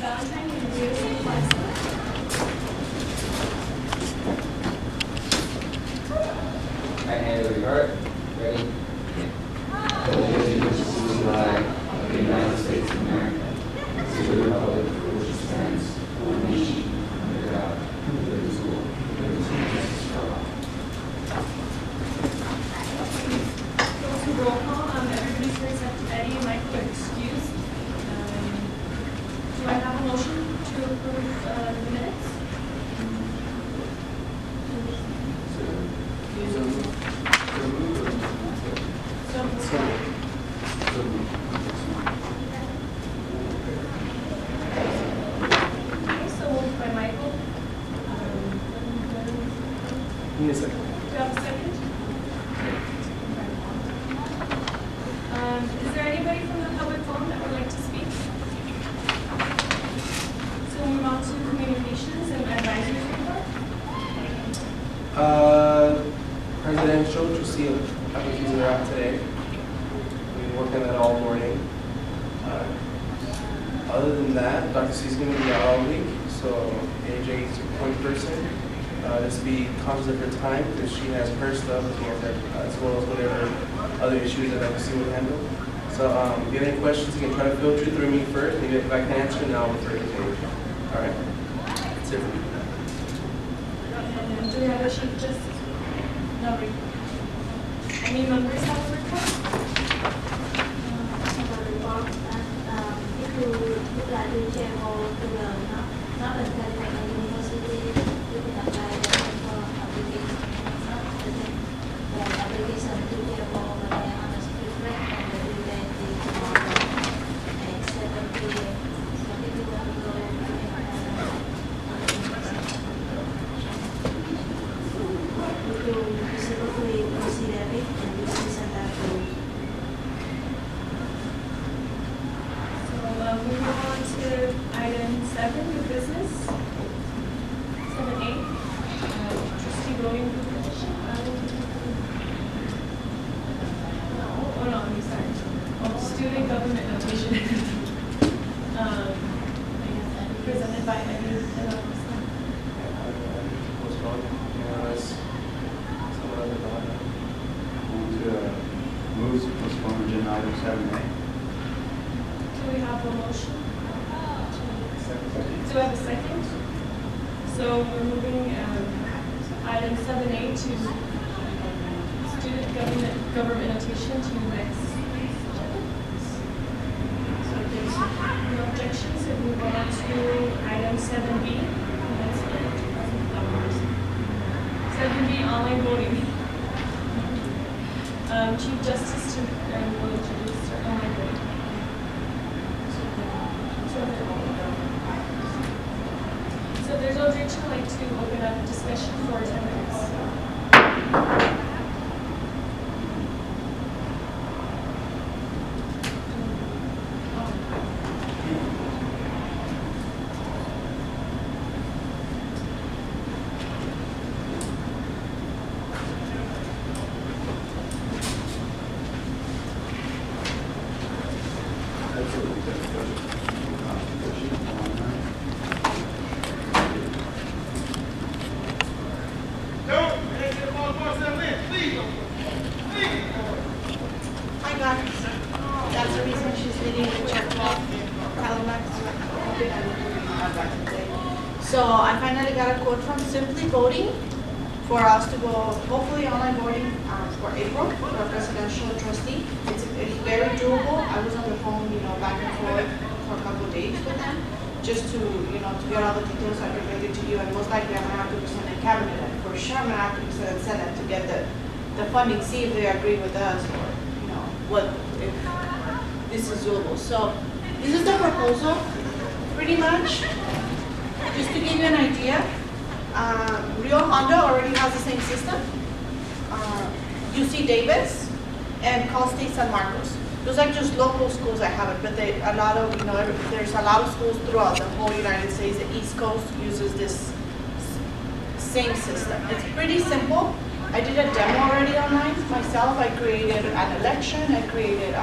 Valentine, you can do it twice. Right hand over your heart. Ready? Allegiance to the flag of the United States of America, to the republic for which it stands, one nation, under God, indivisible, with liberty and justice for all. Go to roll call. Everybody's here except Eddie and Michael are excused. Do I have a motion to approve the minutes? So moved by Michael. Need a second. Do you have a second? Is there anybody from the public forum that would like to speak? So we'll move on to communications and advisory report. Presidential trustee applications are out today. We've been working on that all morning. Other than that, Dr. C is going to be out all week, so AJ is a point person. Just be conscious of her time because she has her stuff as well as whatever other issues that Dr. C will handle. So if you have any questions, you can try to filter through me first. Maybe if I can answer, and I'll refer to you. All right? That's it for me. And do we have a chief justice? No report. Any members have a report? If you look at the table, not as that like a university, you can apply for application. The application to table, but I honestly reflect on the event tomorrow, and it's 7 p.m. So if you want to go, you specifically consider it and you can send that to. We move on to item 7, new business. 7A, trustee voting position. No, I'm sorry. Student government notation. Presented by Eddie. Move to postpone agenda item 7A. Do we have a motion? Do we have a second? So we're moving item 7A to student government notation to next. So if there's no objections, we move on to item 7B. That's 7B, online voting. Chief Justice will introduce online voting. So if there's no objection, I'd like to open up discussion for 10 minutes. That's the reason she's leading the check off Talon. So I finally got a quote from Simply Voting for us to go, hopefully online voting for April for a presidential trustee. It's very doable. I was on the phone, back and forth for a couple of days with them, just to, to get all the details I can bring it to you. And most likely I'm gonna have to present in cabinet, and for sure I'm gonna have to present in Senate to get the funding, see if they agree with us, or what if this is doable. So this is the proposal, pretty much. Just to give you an idea, Rio Hondo already has the same system. UC Davis and Cal State San Marcos. Those are just local schools that have it, but there's a lot of schools throughout the whole United States. The East Coast uses this same system. It's pretty simple. I did a demo already online myself. I created an election. I created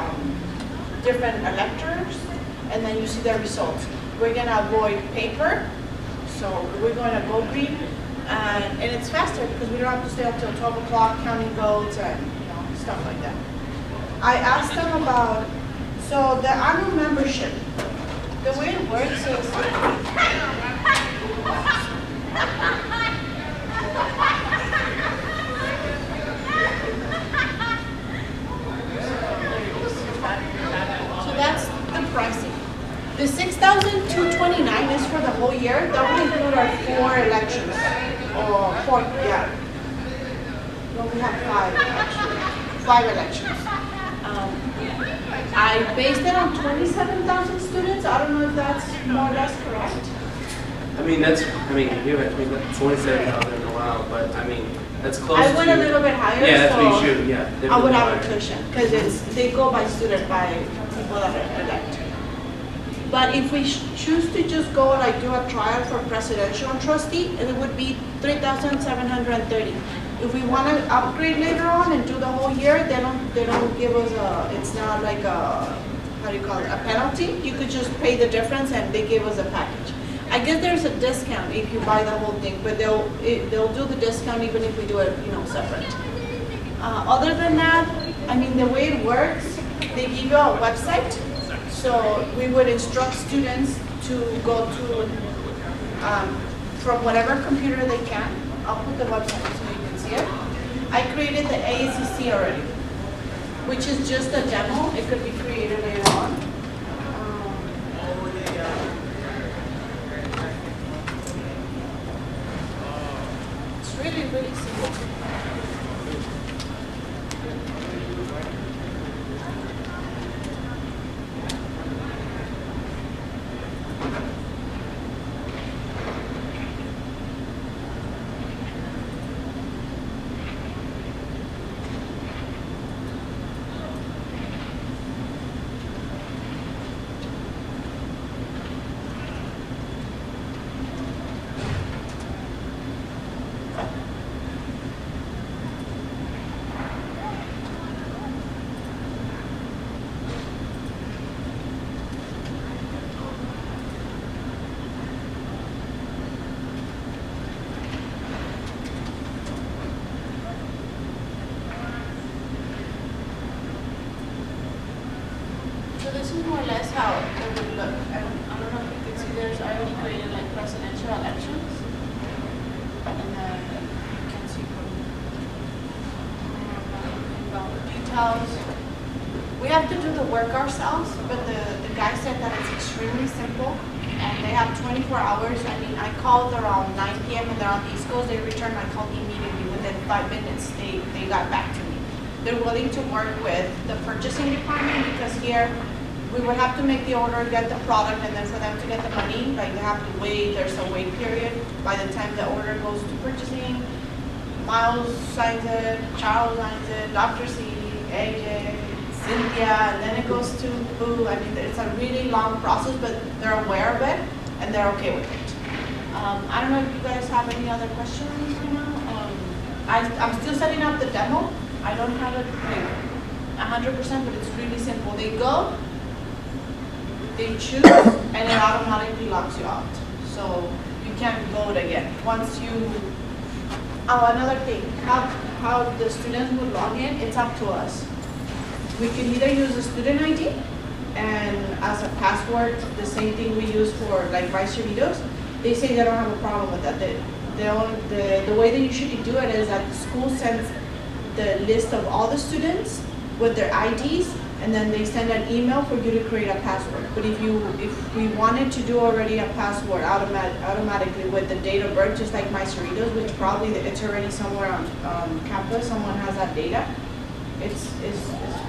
different electors, and then you see the results. we're gonna avoid paper, so we're going to go green, and it's faster because we don't have to stay up till 12 o'clock counting votes and stuff like that. I asked them about, so the annual membership, the way it works is, so that's the pricing. The $6,229 is for the whole year. That will include our 4 elections, or 4, yeah. Well, we have 5 actually, 5 elections. I based it on 27,000 students. I don't know if that's more or less correct. You haven't 27,000 in a while, but I mean, that's close to. I went a little bit higher, Yeah, that's so what you should, yeah. I would definitely have a higher. cushion, because they go by student, by people that are elect. But if we choose to just go like do a trial for presidential trustee, it would be $3,730. If we want to upgrade later on and do the whole year, they don't give us a, it's not like a, how do you call it, a penalty. You could just pay the difference and they give us a package. I guess there's a discount if you buy the whole thing, but they'll do the discount even if we do it, separate. Other than that, I mean, the way it works, they give you a website. So we would instruct students to go to, from whatever computer they can. I'll put the website so you can see it. I created the ASCC already, which is just a demo. It could be created later on. It's really, really simple. This is more or less how it would look. I don't know if you can see there's, I already created like presidential elections. And then you can see about the details. We have to do the work ourselves, but the guy said that it's extremely simple. And they have 24 hours. I mean, I called around 9 p.m. and they're on the East Coast. They returned my call immediately. Within 5 minutes, they got back to me. They're willing to work with the purchasing department because here, we would have to make the order, get the product, and then for them to get the money, like they have to wait, there's a wait period. By the time the order goes to purchasing, Miles signs it, Charles signs it, Dr. C, AJ, Cynthia, and then it goes to Boo. I mean, it's a really long process, but they're aware of it, and they're okay with it. I don't know if you guys have any other questions right now. I'm still setting up the demo. I don't have it like 100%, but it's really simple. They go, they choose, and it automatically locks you out. So you can't vote again. Once you, another thing, how the students would log in, it's up to us. We can either use a student ID, and as a password, the same thing we use for like Vice Videos. They say they don't have a problem with that. The way they usually do it is that the school sends the list of all the students with their IDs, and then they send an email for you to create a password. But if we wanted to do already a password automatically with the date of birth, just like my Cerritos, which probably it's already somewhere on campus, someone has that data, it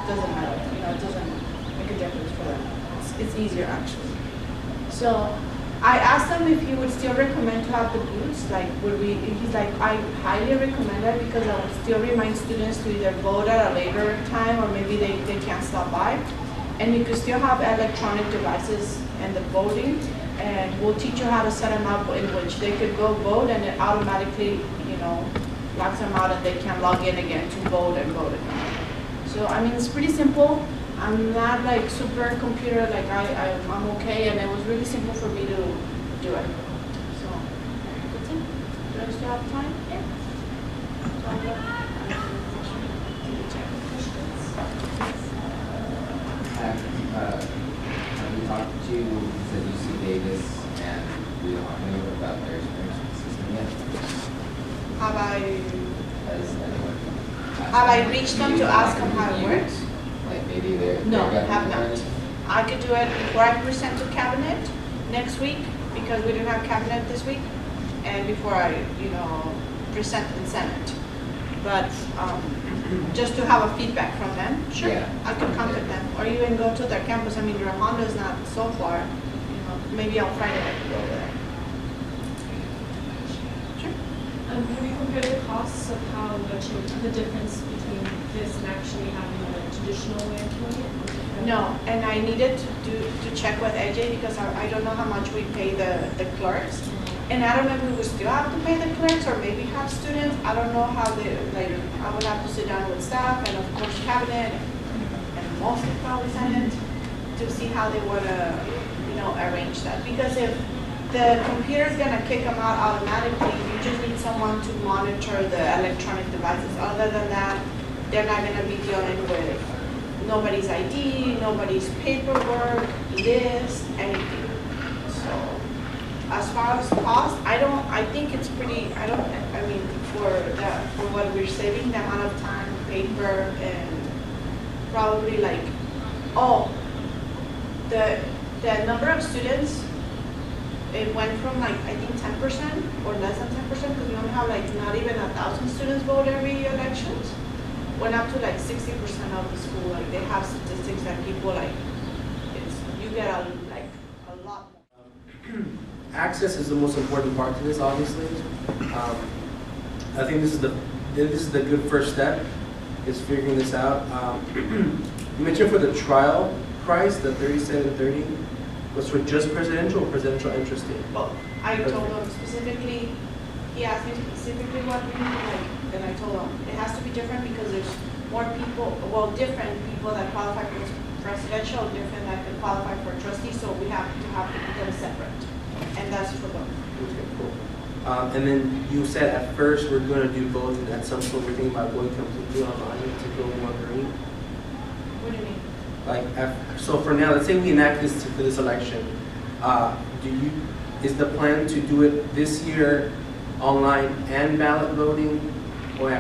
doesn't matter. It doesn't make a difference for them. It's easier actually. So I asked them if he would still recommend to have the booths. Like, he's like, I highly recommend it because I would still remind students to either vote at a later time or maybe they can't stop by. And you could still have electronic devices in the voting, and we'll teach you how to set them up in which they could go vote and it automatically, locks them out and they can log in again to vote and vote again. So, I mean, it's pretty simple. I'm not like super computer, like I'm okay, and it was really simple for me to do it. So, that's it. Do I still have time? Yeah. Have you talked to the UC Davis and Rio Hondo about their experience with the system yet? Has anyone Have I reached them to ask them how it you? works? Like maybe they're No, they're have government or not. anything? I could do it before I present to cabinet next week, because we didn't have cabinet this week, and before I, present in Senate. But just to have a feedback from them, sure, Yeah. I could contact them, or even go to their campus. I mean, your Honda is not so far, maybe on Friday I could go there. Sure. Have you compared the costs of how much the difference between this and actually having a traditional way of doing it? No, and I needed to check with AJ because I don't know how much we pay the clerks. And I don't know if we would still have to pay the clerks or maybe have students. I don't know how they, I would have to sit down with staff and of course cabinet and mostly probably Senate to see how they want to, arrange that. Because if the computer is going to kick them out automatically, you just need someone to monitor the electronic devices. Other than that, they're not going to be dealing with nobody's ID, nobody's paperwork, list, anything. So, as far as cost, I think it's pretty, for what we're saving, the amount of time, paper, and probably the number of students, it went from I think 10% or less than 10%, because we only have not even 1,000 students vote every elections. Went up to 60% of the school. They have statistics that people you get a lot more. Access is the most important part to this, obviously. I think this is the good first step, is figuring this out. You mentioned for the trial price, the $37.30 was for just presidential or presidential interested? Well, I told him specifically. He asked me specifically what we need, and I told him it has to be different because there's more people, different people that qualify for presidential, different that can qualify for trustee, so we have to have them separate. And that's for them. Okay, cool. And then you said at first we're going to do both, and at some point we're thinking about going completely online to go more green. What do you mean? So for now, let's say we enact this for this election. Is the plan to do it this year online and ballot voting,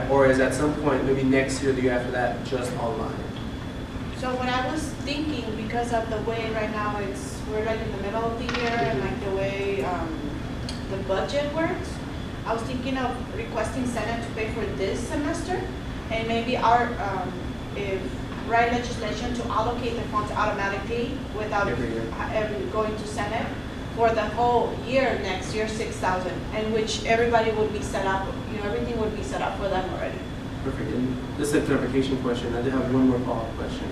or is at some point, maybe next year, the year after that, just online? So what I was thinking, because of the way right now we're in the middle of the year, and the way the budget works, I was thinking of requesting Senate to pay for this semester, and maybe write legislation to allocate the funds automatically without going to Senate for the whole year next year, 6,000, and which everybody would be set up, everything would be set up for them already. Perfect. And this is a clarification question. I did have one more follow-up question.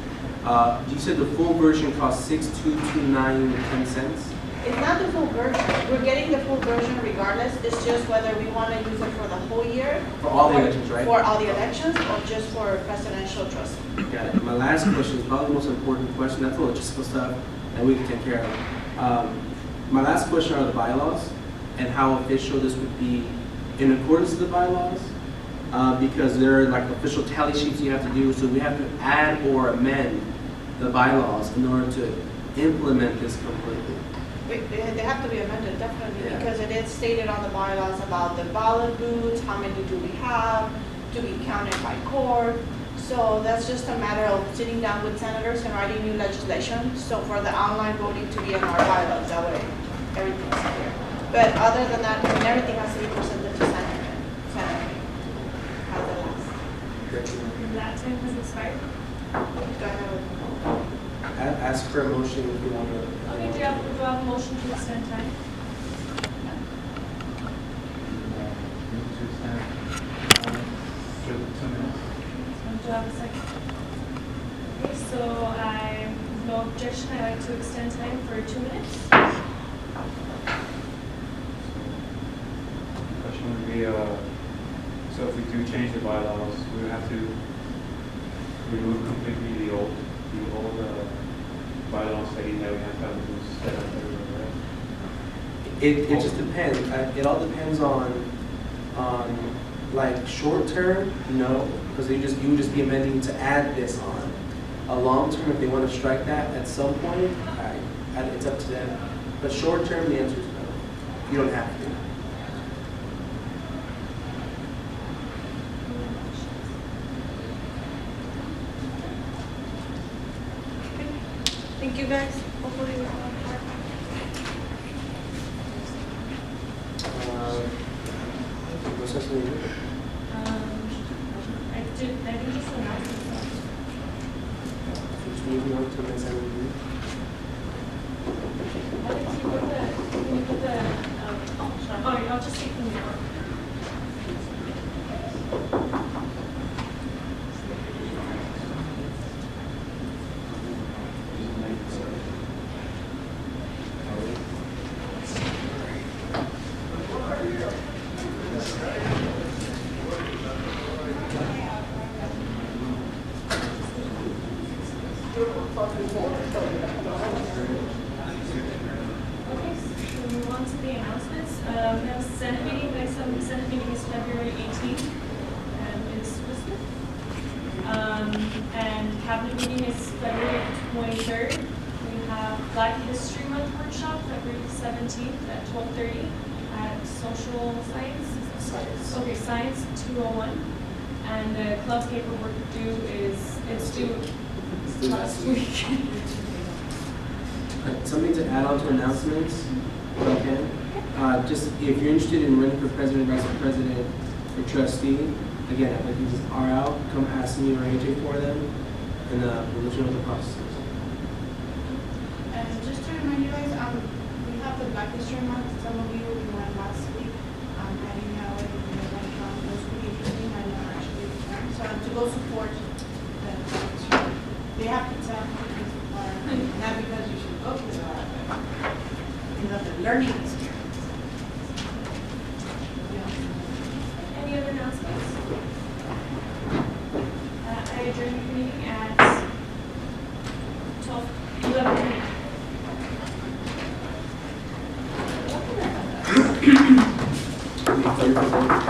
You said the full version costs $6,229.10. It's not the full version. We're getting the full version regardless. It's just whether we want to use it for the whole year. For all the elections, right? For all the elections, or just for presidential trust. Got it. My last question is probably the most important question. That's all logistical stuff that we can take care of. My last question are the bylaws and how official this would be in accordance with the bylaws, because there are official tally sheets you have to do, so we have to add or amend the bylaws in order to implement this completely. They have to be amended, definitely, Yeah. because it is stated on the bylaws about the ballot booths, how many do we have, to be counted by court. So that's just a matter of sitting down with senators and writing new legislation. So for the online voting to be in our bylaws, that way everything's clear. But other than that, everything has to be presented to Senate. Senate has the last. And that time has expired. Do I have Ask for a motion if you want to. Okay, do you have a motion to extend time? Move to extend for 2 minutes. Do you have a second? Okay, so no objection. I'd like to extend time for 2 minutes. The question would be, so if we do change the bylaws, we would have to remove completely the old the old bylaw stating that we have to have the booths set up everywhere, right? It just depends. It all depends on like short term, no, because you would just be amending to add this on. A long term, if they want to strike that at some point, it's up to them. But short term, the answer is no. You don't have to. Thank you guys. Hopefully we're on track. What's that something? I think just announce it. Just moving on to the next item. Alex, can you put the, oh, I'll just take from the board. Okay, so we move on to the announcements. We have a Senate meeting, next Senate meeting is February 18th, and is Christmas. And Cabinet meeting is February 23rd. We have Black History Month workshop, February 17th at 12:30 at Social Science. Science. Okay, Science 201. And the club paperwork it's due last week. Something to add on to announcements, if I can. Just if you're interested in running for president, vice president, or trustee, again, applications are out. Come ask me or AJ for them, and we'll let you know what the process is. And just to remind you guys, we have the Black History Month. Some of you went last week. I didn't know it. It was pretty interesting. I never actually returned. So to go support the Black History Month. They have pizza, not because you should go to the learning experience. Any other announcements? I adjourn the meeting at 11:30.